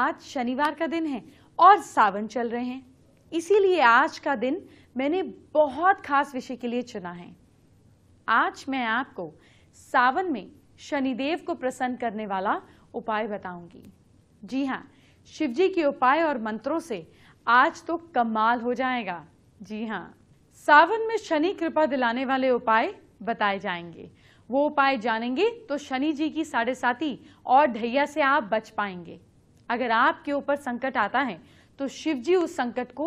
आज शनिवार का दिन है और सावन चल रहे हैं, इसीलिए आज का दिन मैंने बहुत खास विषय के लिए चुना है। आज मैं आपको सावन में शनिदेव को प्रसन्न करने वाला उपाय बताऊंगी। जी हाँ, शिवजी के उपाय और मंत्रों से आज तो कमाल हो जाएगा। जी हाँ, सावन में शनि कृपा दिलाने वाले उपाय बताए जाएंगे। वो उपाय जानेंगे तो शनि जी की 7.5 और ढैया से आप बच पाएंगे। अगर आपके ऊपर संकट आता है तो शिव जी उस संकट को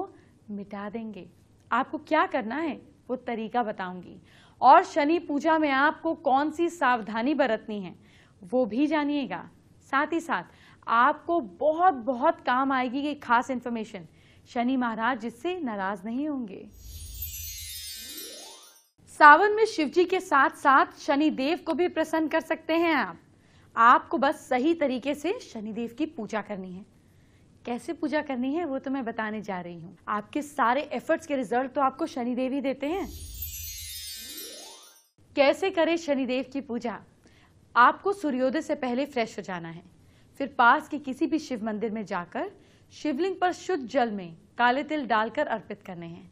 मिटा देंगे। आपको क्या करना है वो तरीका बताऊंगी, और शनि पूजा में आपको कौन सी सावधानी बरतनी है वो भी जानिएगा। साथ ही साथ आपको बहुत बहुत काम आएगी ये खास इंफॉर्मेशन। शनि महाराज जिससे नाराज नहीं होंगे। सावन में शिवजी के साथ साथ शनिदेव को भी प्रसन्न कर सकते हैं आप। आपको बस सही तरीके से शनिदेव की पूजा करनी है। कैसे पूजा करनी है वो तो मैं बताने जा रही हूँ। आपके सारे एफर्ट्स के रिजल्ट तो आपको शनिदेव ही देते हैं। कैसे करें शनिदेव की पूजा? आपको सूर्योदय से पहले फ्रेश हो जाना है। फिर पास के किसी भी शिव मंदिर में जाकर शिवलिंग पर शुद्ध जल में काले तिल डालकर अर्पित करने हैं।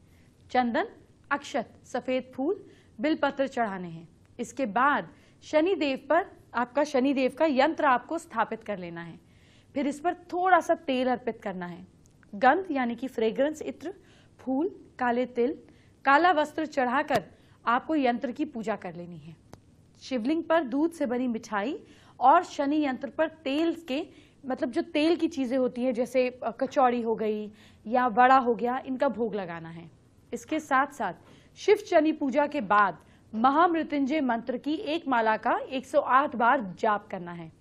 चंदन, अक्षत, सफेद फूल, बिलपत्र चढ़ाने हैं। इसके बाद शनिदेव पर आपका शनिदेव का यंत्र आपको स्थापित कर लेना है। फिर इस पर थोड़ा सा तेल अर्पित करना है। गंध यानी कि फ्रेग्रेंस इत्र, फूल, काले तिल, काला वस्त्र चढ़ाकर आपको यंत्र की पूजा कर लेनी है। शिवलिंग पर दूध से बनी मिठाई और शनि यंत्र पर तेल के मतलब जो तेल की चीजें होती हैं जैसे कचौड़ी हो गई या वड़ा हो गया, इनका भोग लगाना है। इसके साथ साथ शिव शनि पूजा के बाद महामृत्युंजय मंत्र की एक माला का 108 बार जाप करना है।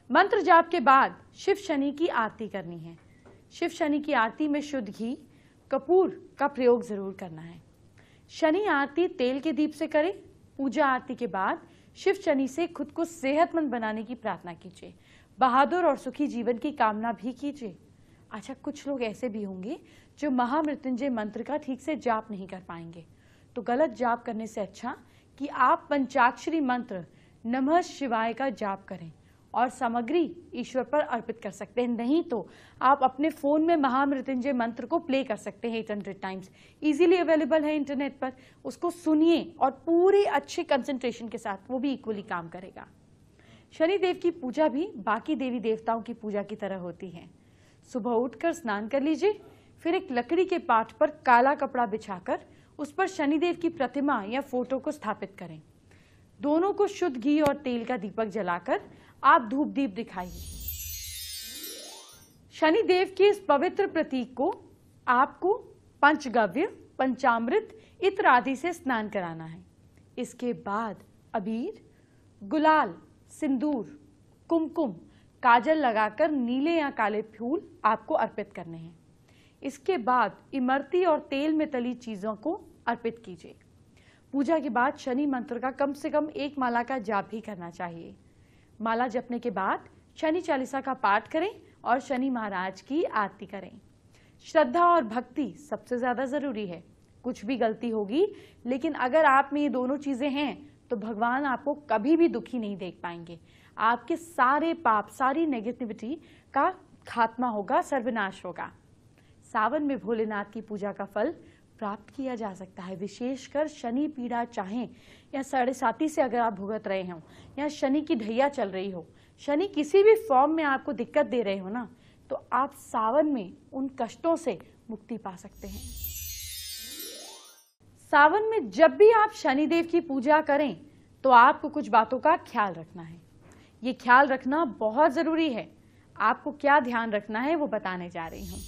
मंत्र जाप के बाद शिव शनि की आरती करनी है। शिव शनि की आरती में शुद्ध घी, कपूर का प्रयोग जरूर करना है। शनि आरती तेल के दीप से करें। पूजा आरती के बाद शिव शनि से खुद को सेहतमंद बनाने की प्रार्थना कीजिए। बहादुर और सुखी जीवन की कामना भी कीजिए। अच्छा, कुछ लोग ऐसे भी होंगे जो महामृत्युंजय मंत्र का ठीक से जाप नहीं कर पाएंगे, तो गलत जाप करने से अच्छा कि आप पंचाक्षरी मंत्र नमः शिवाय का जाप करें और सामग्री ईश्वर पर अर्पित कर सकते हैं। नहीं तो आप अपने फोन में महामृत्युंजय मंत्र को प्ले कर सकते हैं 800 टाइम्स। इजीली अवेलेबल है इंटरनेट पर, उसको सुनिए और पूरे अच्छे कंसंट्रेशन के साथ, वो भी इक्वली काम करेगा। शनिदेव की पूजा भी बाकी देवी देवताओं की पूजा की तरह होती है। सुबह उठकर स्नान कर लीजिए, फिर एक लकड़ी के पाट पर काला कपड़ा बिछाकर उस पर शनिदेव की प्रतिमा या फोटो को स्थापित करें। दोनों को शुद्ध घी और तेल का दीपक जलाकर आप धूप दीप दिखाइए। शनिदेव के इस पवित्र प्रतीक को आपको पंचगव्य, पंचामृत, इत्र आदि से स्नान कराना है। इसके बाद अबीर, गुलाल, सिंदूर, कुमकुम, काजल लगाकर नीले या काले फूल आपको अर्पित करने हैं। इसके बाद इमरती और तेल में तली चीजों को अर्पित कीजिए। पूजा के बाद शनि मंत्र का कम से कम एक माला का जाप भी करना चाहिए। माला जपने के बाद शनि चालीसा का पाठ करें और शनि महाराज की आरती करें। श्रद्धा और भक्ति सबसे ज्यादा जरूरी है। कुछ भी गलती होगी, लेकिन अगर आप में ये दोनों चीजें हैं तो भगवान आपको कभी भी दुखी नहीं देख पाएंगे। आपके सारे पाप, सारी नेगेटिविटी का खात्मा होगा, सर्वनाश होगा। सावन में भोलेनाथ की पूजा का फल प्राप्त किया जा सकता है। विशेषकर शनि पीड़ा चाहें या 7.5 से अगर आप भुगत रहे हो या शनि की ढैया चल रही हो, शनि किसी भी फॉर्म में आपको दिक्कत दे रहे हो ना, तो आप सावन में उन कष्टों से मुक्ति पा सकते हैं। सावन में जब भी आप शनिदेव की पूजा करें तो आपको कुछ बातों का ख्याल रखना है। ये ख्याल रखना बहुत जरूरी है। आपको क्या ध्यान रखना है वो बताने जा रही हूं।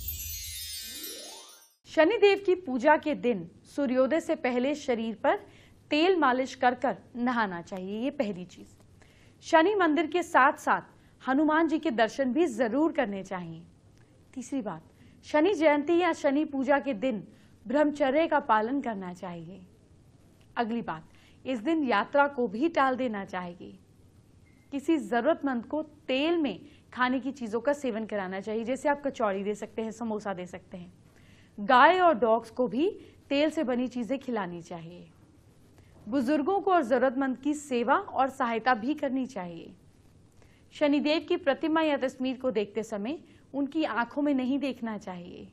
शनिदेव की पूजा के दिन सूर्योदय से पहले शरीर पर तेल मालिश कर कर नहाना चाहिए। ये पहली चीज। शनि मंदिर के साथ साथ हनुमान जी के दर्शन भी जरूर करने चाहिए। तीसरी बात, शनि जयंती या शनि पूजा के दिन ब्रह्मचर्य का पालन करना चाहिए। अगली बात, इस दिन यात्रा को भी टाल देना चाहिए। किसी जरूरतमंद को तेल में खाने की चीजों का सेवन कराना चाहिए, जैसे आप कचौड़ी दे सकते हैं, समोसा दे सकते हैं। गाय और डॉग्स को भी तेल से बनी चीजें खिलानी चाहिए। बुजुर्गों को और जरूरतमंद की सेवा और सहायता भी करनी चाहिए। शनिदेव की प्रतिमा या तस्वीर को देखते समय उनकी आंखों में नहीं देखना चाहिए।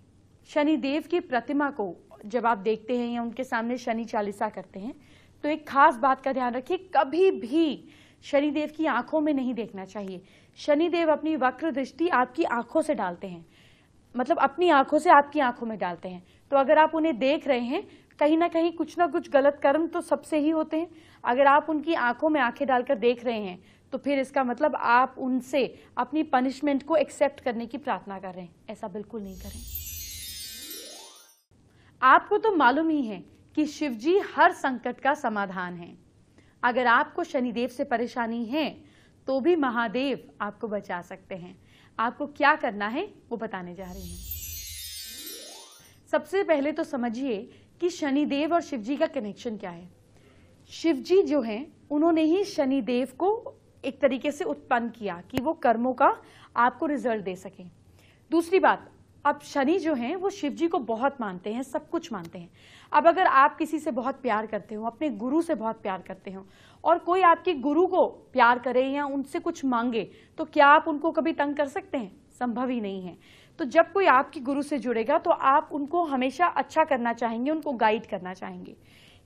शनिदेव की प्रतिमा को जब आप देखते हैं या उनके सामने शनि चालीसा करते हैं तो एक खास बात का ध्यान रखिए, कभी भी शनिदेव की आंखों में नहीं देखना चाहिए। शनिदेव अपनी वक्र दृष्टि आपकी आंखों से डालते हैं, मतलब अपनी आंखों से आपकी आंखों में डालते हैं। तो अगर आप उन्हें देख रहे हैं, कहीं ना कहीं कुछ ना कुछ गलत कर्म तो सबसे ही होते हैं। अगर आप उनकी आंखों में आंखें डालकर देख रहे हैं तो फिर इसका मतलब आप उनसे अपनी पनिशमेंट को एक्सेप्ट करने की प्रार्थना कर रहे हैं। ऐसा बिल्कुल नहीं करें। आपको तो मालूम ही है कि शिव जी हर संकट का समाधान है। अगर आपको शनिदेव से परेशानी है तो भी महादेव आपको बचा सकते हैं। आपको क्या करना है वो बताने जा रही हूं। सबसे पहले तो समझिए कि शनिदेव और शिव जी का कनेक्शन क्या है। शिव जी जो हैं उन्होंने ही शनिदेव को एक तरीके से उत्पन्न किया कि वो कर्मों का आपको रिजल्ट दे सके। दूसरी बात, अब शनि जो हैं वो शिव जी को बहुत मानते हैं, सब कुछ मानते हैं। अब अगर आप किसी से बहुत प्यार करते हो, अपने गुरु से बहुत प्यार करते हो और कोई आपके गुरु को प्यार करे या उनसे कुछ मांगे तो क्या आप उनको कभी तंग कर सकते हैं? संभव ही नहीं है। तो जब कोई आपके गुरु से जुड़ेगा तो आप उनको हमेशा अच्छा करना चाहेंगे, उनको गाइड करना चाहेंगे।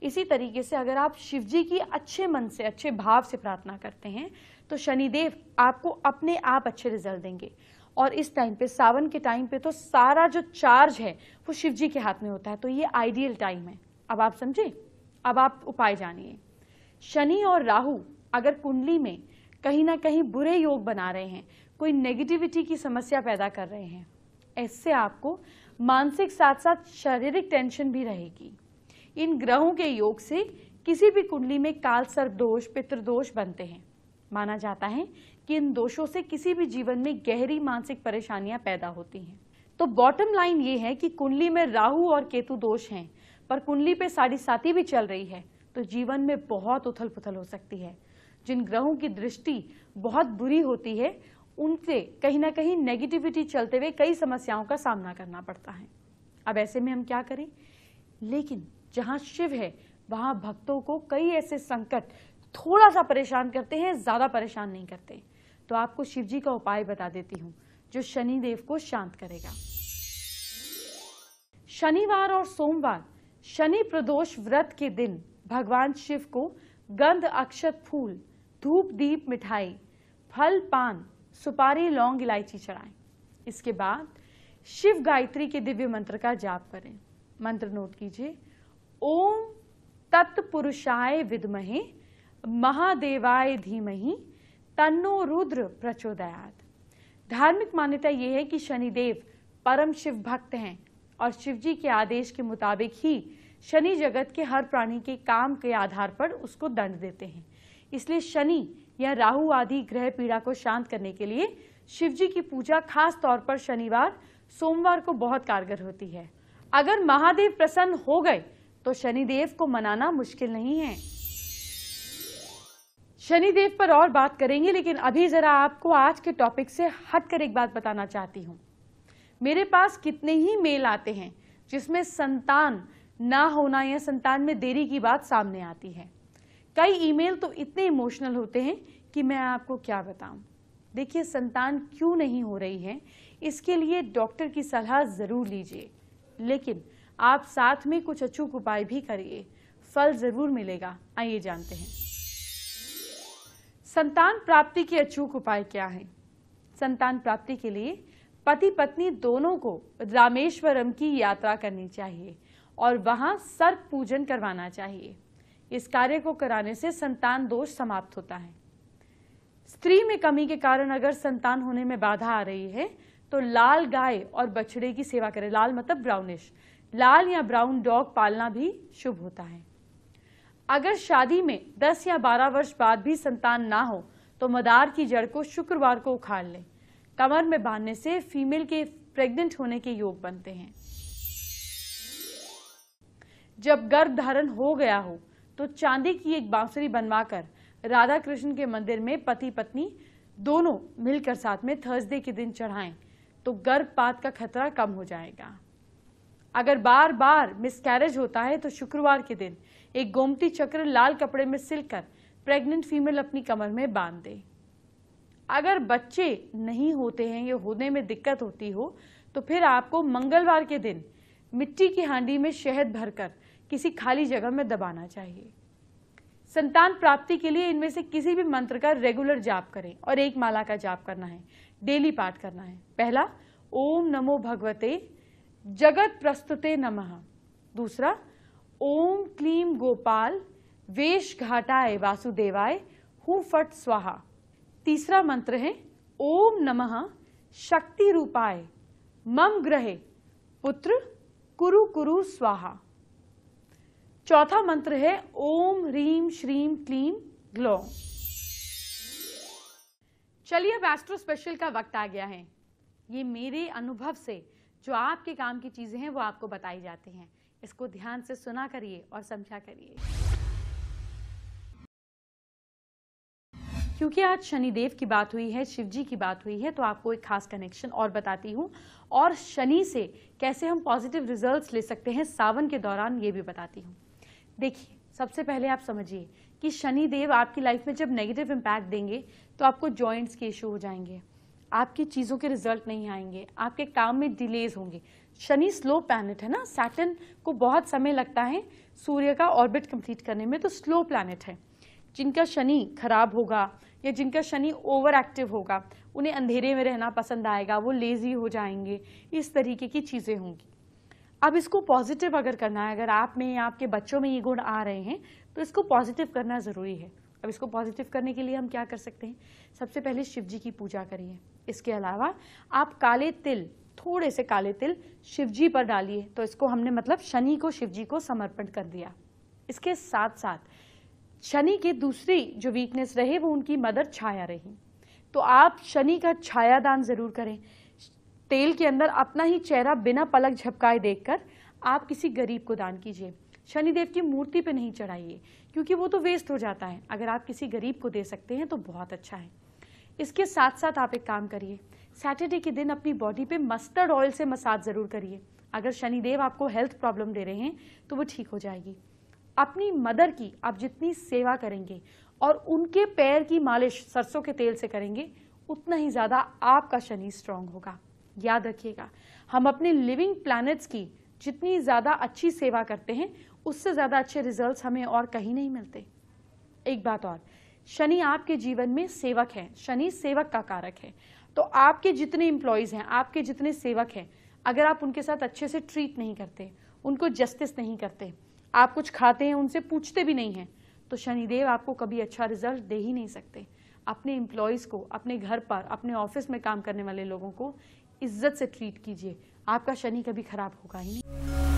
इसी तरीके से अगर आप शिव जी की अच्छे मन से, अच्छे भाव से प्रार्थना करते हैं तो शनिदेव आपको अपने आप अच्छे रिजल्ट देंगे। और इस टाइम पे, सावन के टाइम पे तो सारा जो चार्ज है वो शिव जी के हाथ में होता है। तो ये आइडियल टाइम है। अब आप समझे, अब आप उपाय जानिए। शनि और राहु अगर कुंडली में कहीं ना कहीं बुरे योग बना रहे हैं, कोई नेगेटिविटी की समस्या पैदा कर रहे हैं, इससे आपको मानसिक साथ साथ शारीरिक टेंशन भी रहेगी। इन ग्रहों के योग से किसी भी कुंडली में काल सर्प दोष, पितृदोष बनते हैं। माना जाता है कि इन दोषों से किसी भी जीवन में गहरी मानसिक परेशानियां पैदा होती हैं। तो बॉटम लाइन ये है कि कुंडली में राहु और केतु दोष हैं, पर कुंडली पे साढ़े साती भी चल रही है तो जीवन में बहुत उथल पुथल हो सकती है। जिन ग्रहों की दृष्टि बहुत बुरी होती है उनसे कहीं ना कहीं नेगेटिविटी चलते हुए कई समस्याओं का सामना करना पड़ता है। अब ऐसे में हम क्या करें? लेकिन जहां शिव है वहां भक्तों को कई ऐसे संकट थोड़ा सा परेशान करते हैं, ज्यादा परेशान नहीं करते। तो आपको शिव जी का उपाय बता देती हूं जो शनिदेव को शांत करेगा। शनिवार और सोमवार शनि प्रदोष व्रत के दिन भगवान शिव को गंध, अक्षत, फूल, धूप, दीप, मिठाई, फल, पान, सुपारी, लौंग, इलायची चढ़ाएं। इसके बाद शिव गायत्री के दिव्य मंत्र का जाप करें। मंत्र नोट कीजिए, ओम तत्पुरुषाय विद्महे महादेवाय धीमहि तन्नो रुद्र प्रचोदयात्। धार्मिक मान्यता यह है कि शनिदेव परम शिव भक्त हैं और शिव जी के आदेश के मुताबिक ही शनि जगत के हर प्राणी के काम के आधार पर उसको दंड देते हैं। इसलिए शनि या राहु आदि ग्रह पीड़ा को शांत करने के लिए शिव जी की पूजा खास तौर पर शनिवार, सोमवार को बहुत कारगर होती है। अगर महादेव प्रसन्न हो गए तो शनिदेव को मनाना मुश्किल नहीं है। शनिदेव पर और बात करेंगे, लेकिन अभी जरा आपको आज के टॉपिक से हटकर एक बात बताना चाहती हूं। मेरे पास कितने ही मेल आते हैं जिसमें संतान ना होना या संतान में देरी की बात सामने आती है। कई ईमेल तो इतने इमोशनल होते हैं कि मैं आपको क्या बताऊं। देखिए, संतान क्यों नहीं हो रही है इसके लिए डॉक्टर की सलाह जरूर लीजिए, लेकिन आप साथ में कुछ अचूक उपाय भी करिए, फल जरूर मिलेगा। आइए जानते हैं संतान प्राप्ति के अचूक उपाय क्या हैं। संतान प्राप्ति के लिए पति पत्नी दोनों को रामेश्वरम की यात्रा करनी चाहिए और वहां सर्प पूजन करवाना चाहिए। इस कार्य को कराने से संतान दोष समाप्त होता है। स्त्री में कमी के कारण अगर संतान होने में बाधा आ रही है तो लाल गाय और बछड़े की सेवा करें। लाल मतलब ब्राउनिश, लाल या ब्राउन डॉग पालना भी शुभ होता है। अगर शादी में 10 या 12 वर्ष बाद भी संतान ना हो तो मदार की जड़ को शुक्रवार को उखाड़ लें। कमर में बांधने से फीमेल के प्रेग्नेंट होने के योग बनते हैं। जब गर्भ धारण हो गया हो तो चांदी की एक बांसुरी बनवाकर राधा कृष्ण के मंदिर में पति पत्नी दोनों मिलकर साथ में थर्सडे के दिन चढ़ाएं तो गर्भपात का खतरा कम हो जाएगा। अगर बार बार मिसकैरेज होता है तो शुक्रवार के दिन एक गोमती चक्र लाल कपड़े में सिलकर प्रेग्नेंट फीमेल अपनी कमर में बांध दे। अगर बच्चे नहीं होते हैं या होने में दिक्कत होती हो तो फिर आपको मंगलवार के दिन मिट्टी की हांडी में शहद भरकर किसी खाली जगह में दबाना चाहिए। संतान प्राप्ति के लिए इनमें से किसी भी मंत्र का रेगुलर जाप करें और एक माला का जाप करना है, डेली पाठ करना है। पहला, ओम नमो भगवते जगत प्रस्तुते नमः। दूसरा, ओम क्लीम गोपाल वेश घाटाय वासुदेवाय हूं फट स्वाहा। तीसरा मंत्र है ओम नमः शक्ति रूपाय मम ग्रहे पुत्र कुरु कुरु स्वाहा। चौथा मंत्र है ओम ह्रीम श्रीम क्लीम ग्लौम। चलिए अब एस्ट्रो स्पेशल का वक्त आ गया है। ये मेरे अनुभव से जो आपके काम की चीजें हैं वो आपको बताई जाती हैं। इसको ध्यान से सुना करिए और समझा करिए। क्योंकि आज शनिदेव की बात हुई है, शिव जी की बात हुई है, तो आपको एक खास कनेक्शन और बताती हूँ और शनि से कैसे हम पॉजिटिव रिजल्ट्स ले सकते हैं सावन के दौरान ये भी बताती हूँ। देखिए, सबसे पहले आप समझिए कि शनिदेव आपकी लाइफ में जब नेगेटिव इम्पैक्ट देंगे तो आपको जॉइंट्स के इशू हो जाएंगे, आपकी चीज़ों के रिजल्ट नहीं आएंगे, आपके काम में डिलेज होंगे। शनि स्लो प्लैनेट है ना, सैटर्न को बहुत समय लगता है सूर्य का ऑर्बिट कंप्लीट करने में, तो स्लो प्लैनेट है। जिनका शनि खराब होगा या जिनका शनि ओवर एक्टिव होगा उन्हें अंधेरे में रहना पसंद आएगा, वो लेजी हो जाएंगे, इस तरीके की चीज़ें होंगी। अब इसको पॉजिटिव अगर करना है, अगर आप में या आपके बच्चों में ये गुण आ रहे हैं तो इसको पॉजिटिव करना ज़रूरी है। अब इसको पॉजिटिव करने के लिए हम क्या कर सकते हैं? सबसे पहले शिव जी की पूजा करिए। इसके अलावा आप काले तिल, थोड़े से काले तिल शिव जी पर डालिए, तो इसको हमने मतलब शनि को शिव जी को समर्पण कर दिया। इसके साथ साथ शनि की दूसरी जो वीकनेस रहे वो उनकी मदर छाया रही, तो आप शनि का छाया दान जरूर करें। तेल के अंदर अपना ही चेहरा बिना पलक झपकाए देखकर आप किसी गरीब को दान कीजिए। शनिदेव की मूर्ति पे नहीं चढ़ाइए क्योंकि वो तो वेस्ट हो जाता है। अगर आप किसी गरीब को दे सकते हैं तो बहुत अच्छा है। इसके साथ साथ आप एक काम करिए, सैटरडे के दिन अपनी बॉडी पे मस्टर्ड ऑयल से मसाज जरूर करिए। अगर शनिदेव आपको हेल्थ प्रॉब्लम दे रहे हैं तो वो ठीक हो जाएगी। अपनी मदर की आप जितनी सेवा करेंगे और उनके पैर की मालिश सरसों के तेल से करेंगे उतना ही ज्यादा आपका शनि स्ट्रांग होगा। याद रखिएगा, हम अपने लिविंग प्लैनेट्स की जितनी ज्यादा अच्छी सेवा करते हैं उससे ज्यादा अच्छे रिजल्ट्स हमें और कहीं नहीं मिलते। एक बात और, शनि आपके जीवन में सेवक है, शनि सेवक का कारक है। तो आपके जितने एम्प्लॉयज हैं, आपके जितने सेवक हैं, अगर आप उनके साथ अच्छे से ट्रीट नहीं करते, उनको जस्टिस नहीं करते, आप कुछ खाते हैं उनसे पूछते भी नहीं हैं, तो शनिदेव आपको कभी अच्छा रिजल्ट दे ही नहीं सकते। अपने एम्प्लॉयज़ को, अपने घर पर, अपने ऑफिस में काम करने वाले लोगों को इज्जत से ट्रीट कीजिए, आपका शनि कभी खराब होगा ही नहीं।